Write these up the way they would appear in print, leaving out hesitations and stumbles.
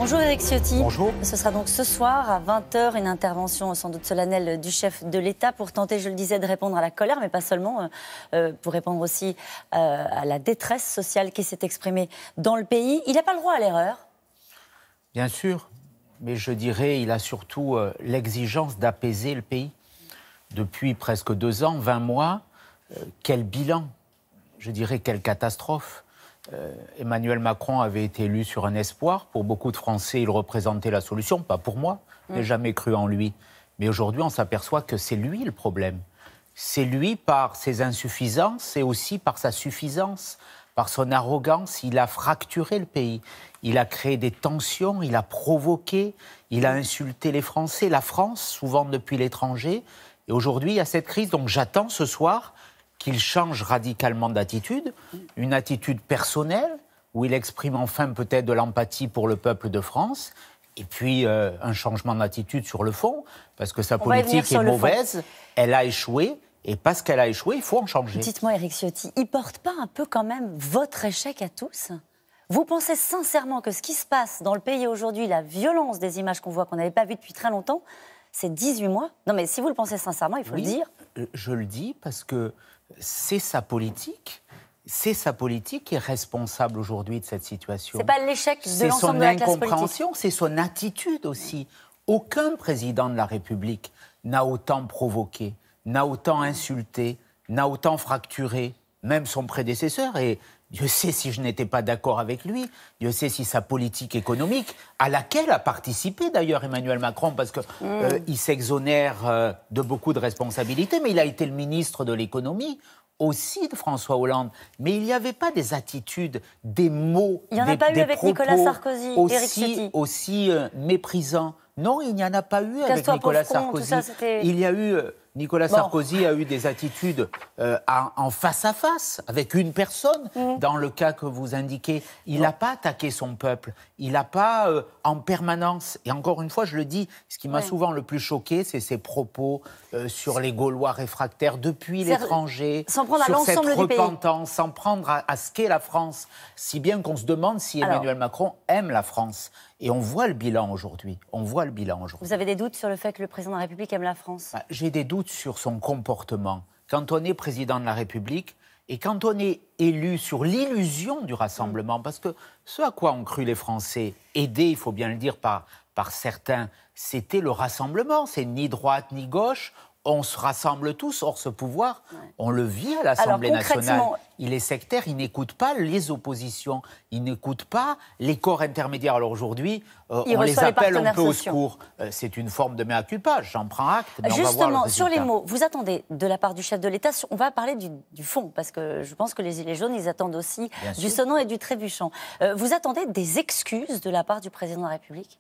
Bonjour Éric Ciotti. Bonjour. Ce sera donc ce soir à 20 h une intervention sans doute solennelle du chef de l'État pour tenter, je le disais, de répondre à la colère, mais pas seulement, pour répondre aussi à la détresse sociale qui s'est exprimée dans le pays. Il n'a pas le droit à l'erreur? Bien sûr, mais je dirais il a surtout l'exigence d'apaiser le pays. Depuis presque 2 ans, 20 mois, quel bilan? Je dirais quelle catastrophe. Emmanuel Macron avait été élu sur un espoir. Pour beaucoup de Français, il représentait la solution. Pas pour moi, je n'ai jamais cru en lui. Mais aujourd'hui, on s'aperçoit que c'est lui le problème. C'est lui par ses insuffisances et aussi par sa suffisance, par son arrogance. Il a fracturé le pays. Il a créé des tensions, il a provoqué, il a insulté les Français, la France, souvent depuis l'étranger. Et aujourd'hui, il y a cette crise. Donc j'attends ce soir qu'il change radicalement d'attitude, une attitude personnelle, où il exprime enfin peut-être de l'empathie pour le peuple de France, et puis un changement d'attitude sur le fond, parce que sa politique est mauvaise, elle a échoué, et parce qu'elle a échoué, il faut en changer. Dites-moi Éric Ciotti, il ne porte pas un peu quand même votre échec à tous? Vous pensez sincèrement que ce qui se passe dans le pays aujourd'hui, la violence des images qu'on voit, qu'on n'avait pas vues depuis très longtemps, c'est 18 mois? Non mais si vous le pensez sincèrement, il faut le dire. Je le dis parce que c'est sa politique. C'est sa politique qui est responsable aujourd'hui de cette situation. C'est pas l'échec de l'ensemble de la classe politique. C'est son incompréhension, c'est son attitude aussi. Aucun président de la République n'a autant provoqué, n'a autant insulté, n'a autant fracturé, même son prédécesseur. Et Dieu sait si je n'étais pas d'accord avec lui, Dieu sait si sa politique économique, à laquelle a participé d'ailleurs Emmanuel Macron, parce qu'il s'exonère de beaucoup de responsabilités, mais il a été le ministre de l'économie aussi de François Hollande. Mais il n'y avait pas des attitudes, des mots, il n'y en a pas eu avec Nicolas Sarkozy, Éric Ciotti. Aussi méprisants. Non, il n'y en a pas eu avec Nicolas Sarkozy. Tout ça, il y a eu... Nicolas Sarkozy a eu des attitudes en face à face, avec une personne, dans le cas que vous indiquez. Il n'a pas attaqué son peuple, il n'a pas en permanence, et encore une fois, je le dis, ce qui m'a souvent le plus choqué, c'est ses propos sur les Gaulois réfractaires depuis l'étranger, sans prendre à sur cette l'ensemble du pays. repentance, sans prendre à ce qu'est la France, si bien qu'on se demande si Emmanuel Macron aime la France. Et on voit le bilan aujourd'hui. Vous avez des doutes sur le fait que le président de la République aime la France? J'ai des doutes sur son comportement. Quand on est président de la République et quand on est élu sur l'illusion du rassemblement, parce que ce à quoi ont cru les Français, aidés, il faut bien le dire, par certains, c'était le rassemblement. C'est ni droite ni gauche. On se rassemble tous, or ce pouvoir, on le vit à l'Assemblée nationale. Il est sectaire, il n'écoute pas les oppositions, il n'écoute pas les corps intermédiaires. Alors aujourd'hui, on les appelle un peu au secours. C'est une forme de mea culpa, j'en prends acte, mais justement, on va voir le résultat. Sur les mots, vous attendez de la part du chef de l'État, on va parler du fond, parce que je pense que les Gilets jaunes, ils attendent aussi du sonnant et du trébuchant. Vous attendez des excuses de la part du président de la République?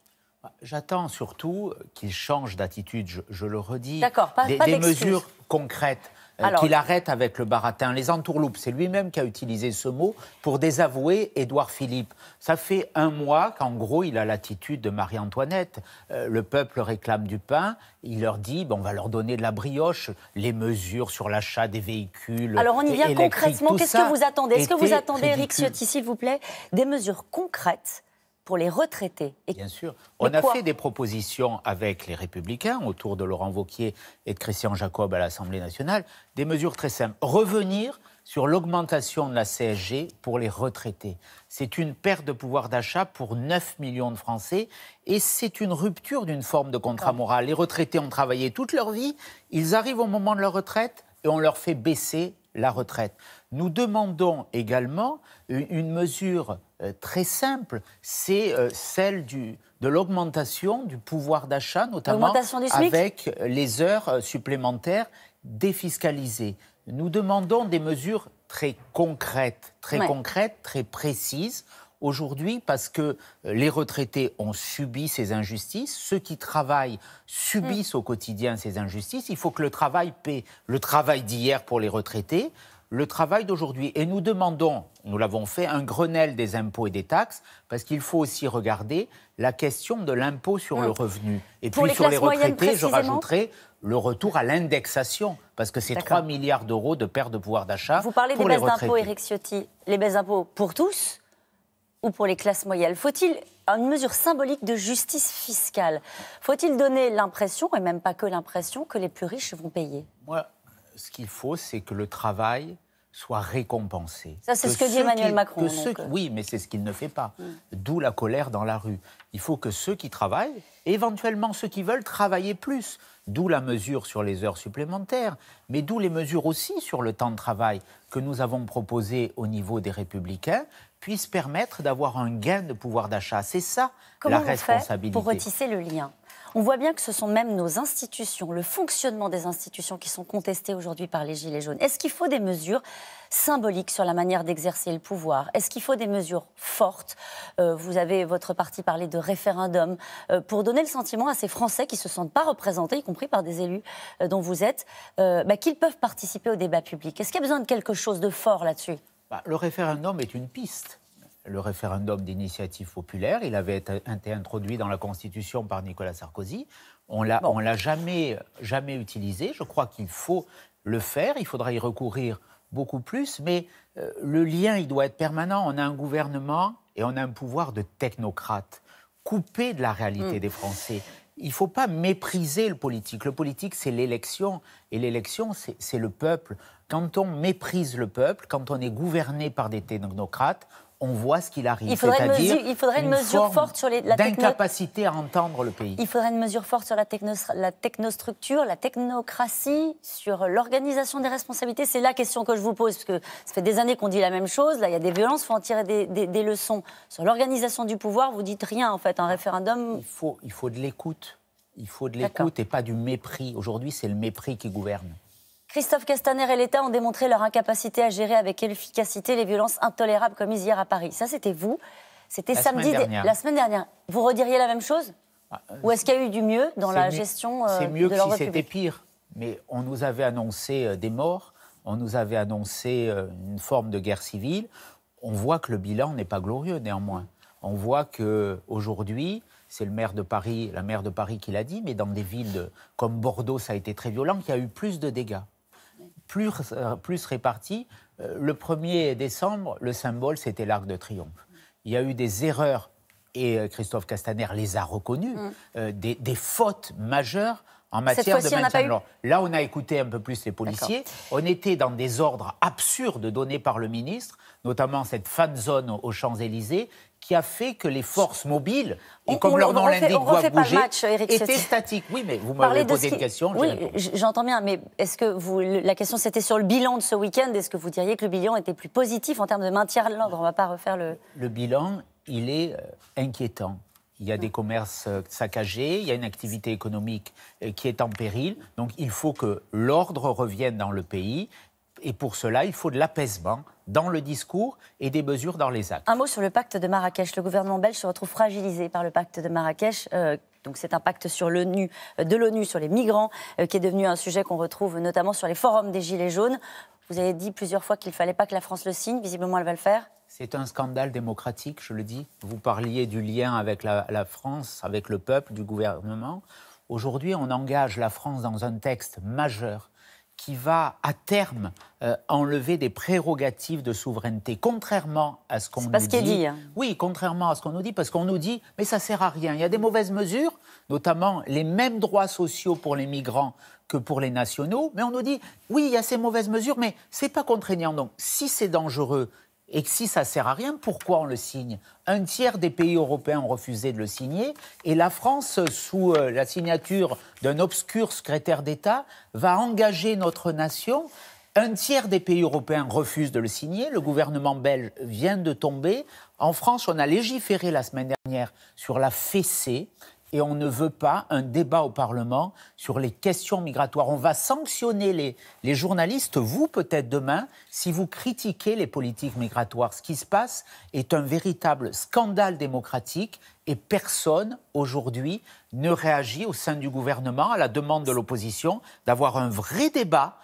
J'attends surtout qu'il change d'attitude, je le redis. D'accord, pas des mesures concrètes, qu'il arrête avec le baratin, les entourloupes. C'est lui-même qui a utilisé ce mot pour désavouer Édouard Philippe. Ça fait 1 mois qu'en gros, il a l'attitude de Marie-Antoinette. Le peuple réclame du pain, il leur dit, on va leur donner de la brioche, les mesures sur l'achat des véhicules. Alors on y vient concrètement, qu'est-ce que vous attendez? Est-ce que vous attendez, Éric Ciotti, s'il vous plaît, des mesures concrètes pour les retraités? Bien sûr. On a fait des propositions avec les Républicains, autour de Laurent Wauquiez et de Christian Jacob à l'Assemblée nationale, des mesures très simples. Revenir sur l'augmentation de la CSG pour les retraités. C'est une perte de pouvoir d'achat pour 9 millions de Français et c'est une rupture d'une forme de contrat moral. Les retraités ont travaillé toute leur vie, ils arrivent au moment de leur retraite et on leur fait baisser la retraite. Nous demandons également une mesure très simple, c'est celle de l'augmentation du pouvoir d'achat, notamment avec les heures supplémentaires défiscalisées. Nous demandons des mesures très concrètes, très précises, aujourd'hui, parce que les retraités ont subi ces injustices, ceux qui travaillent subissent au quotidien ces injustices, il faut que le travail paie. Le travail d'hier pour les retraités, le travail d'aujourd'hui. Et nous demandons, nous l'avons fait, un Grenelle des impôts et des taxes, parce qu'il faut aussi regarder la question de l'impôt sur le revenu. Et puis sur les retraités, je rajouterai le retour à l'indexation, parce que c'est 3 milliards d'euros de perte de pouvoir d'achat. Vous parlez des baisses d'impôts, Éric Ciotti. Les baisses d'impôts pour tous ou pour les classes moyennes? Faut-il une mesure symbolique de justice fiscale? Faut-il donner l'impression, et même pas que l'impression, que les plus riches vont payer? Moi, ce qu'il faut, c'est que le travail soit récompensé. Ça, c'est ce que dit Emmanuel Macron. Oui, mais c'est ce qu'il ne fait pas. D'où la colère dans la rue. Il faut que ceux qui travaillent, éventuellement ceux qui veulent travailler plus, d'où la mesure sur les heures supplémentaires, mais d'où les mesures aussi sur le temps de travail que nous avons proposées au niveau des Républicains, puissent permettre d'avoir un gain de pouvoir d'achat. C'est ça la responsabilité. Comment on fait pour retisser le lien? On voit bien que ce sont même nos institutions, le fonctionnement des institutions qui sont contestés aujourd'hui par les Gilets jaunes. Est-ce qu'il faut des mesures symboliques sur la manière d'exercer le pouvoir? Est-ce qu'il faut des mesures fortes? Vous avez, votre parti, parlé de référendum pour donner le sentiment à ces Français qui ne se sentent pas représentés, y compris par des élus dont vous êtes, qu'ils peuvent participer au débat public. Est-ce qu'il y a besoin de quelque chose de fort là-dessus? Le référendum est une piste. Le référendum d'initiative populaire, il avait été introduit dans la Constitution par Nicolas Sarkozy. On l'a jamais utilisé. Je crois qu'il faut le faire. Il faudra y recourir beaucoup plus. Mais le lien, il doit être permanent. On a un gouvernement et on a un pouvoir de technocrate, coupé de la réalité des Français. Il ne faut pas mépriser le politique. Le politique, c'est l'élection. Et l'élection, c'est le peuple. Quand on méprise le peuple, quand on est gouverné par des technocrates, on voit ce qu'il arrive. Il faudrait une mesure forte sur d'incapacité à entendre le pays. Il faudrait une mesure forte sur la technostructure, la technocratie, sur l'organisation des responsabilités. C'est la question que je vous pose, parce que ça fait des années qu'on dit la même chose. Là, il y a des violences, il faut en tirer des leçons. Sur l'organisation du pouvoir, vous dites rien, en fait. Un référendum... Il faut de l'écoute. Il faut de l'écoute et pas du mépris. Aujourd'hui, c'est le mépris qui gouverne. Christophe Castaner et l'État ont démontré leur incapacité à gérer avec efficacité les violences intolérables commises hier à Paris. Ça, c'était vous. C'était samedi, la semaine dernière. Vous rediriez la même chose? Ou est-ce qu'il y a eu du mieux dans la gestion de l'ordre public? C'est mieux que si c'était pire. Mais on nous avait annoncé des morts, on nous avait annoncé une forme de guerre civile. On voit que le bilan n'est pas glorieux, néanmoins. On voit qu'aujourd'hui, c'est la maire de Paris qui l'a dit, mais dans des villes comme Bordeaux, ça a été très violent, qu'il y a eu plus de dégâts. Plus répartis. Le 1er décembre, le symbole, c'était l'Arc de Triomphe. Il y a eu des erreurs, et Christophe Castaner les a reconnues, des fautes majeures en matière de maintien de l'ordre. Là, on a écouté un peu plus les policiers. On était dans des ordres absurdes donnés par le ministre, notamment cette fan zone aux Champs-Élysées, qui a fait que les forces mobiles, et comme leur nom l'indique, doivent bouger, étaient statiques. Oui, mais vous m'avez posé une question. Oui, j'entends bien, mais est-ce que la question c'était sur le bilan de ce week-end. Est-ce que vous diriez que le bilan était plus positif en termes de maintien de l'ordre? On ne va pas refaire le... Le bilan, il est inquiétant. Il y a des commerces saccagés, il y a une activité économique qui est en péril. Donc il faut que l'ordre revienne dans le pays. Et pour cela, il faut de l'apaisement dans le discours et des mesures dans les actes. Un mot sur le pacte de Marrakech. Le gouvernement belge se retrouve fragilisé par le pacte de Marrakech. Donc c'est un pacte de l'ONU sur les migrants, qui est devenu un sujet qu'on retrouve notamment sur les forums des Gilets jaunes. Vous avez dit plusieurs fois qu'il ne fallait pas que la France le signe. Visiblement, elle va le faire. C'est un scandale démocratique, je le dis. Vous parliez du lien avec la France, avec le peuple, du gouvernement. Aujourd'hui, on engage la France dans un texte majeur qui va, à terme, enlever des prérogatives de souveraineté, contrairement à ce qu'on nous dit. C'est pas ce qui est dit. Oui, contrairement à ce qu'on nous dit, parce qu'on nous dit « mais ça ne sert à rien ». Il y a des mauvaises mesures, notamment les mêmes droits sociaux pour les migrants que pour les nationaux, mais on nous dit « oui, il y a ces mauvaises mesures, mais ce n'est pas contraignant ». Donc, si c'est dangereux et que si ça ne sert à rien, pourquoi on le signe? Un tiers des pays européens ont refusé de le signer et la France, sous la signature d'un obscur secrétaire d'État, va engager notre nation. Un tiers des pays européens refusent de le signer. Le gouvernement belge vient de tomber. En France, on a légiféré la semaine dernière sur la fessée. Et on ne veut pas un débat au Parlement sur les questions migratoires. On va sanctionner les journalistes, vous peut-être demain, si vous critiquez les politiques migratoires. Ce qui se passe est un véritable scandale démocratique et personne, aujourd'hui, ne réagit au sein du gouvernement à la demande de l'opposition d'avoir un vrai débat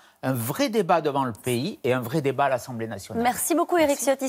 devant le pays et un vrai débat à l'Assemblée nationale. Merci beaucoup, Éric Ciotti.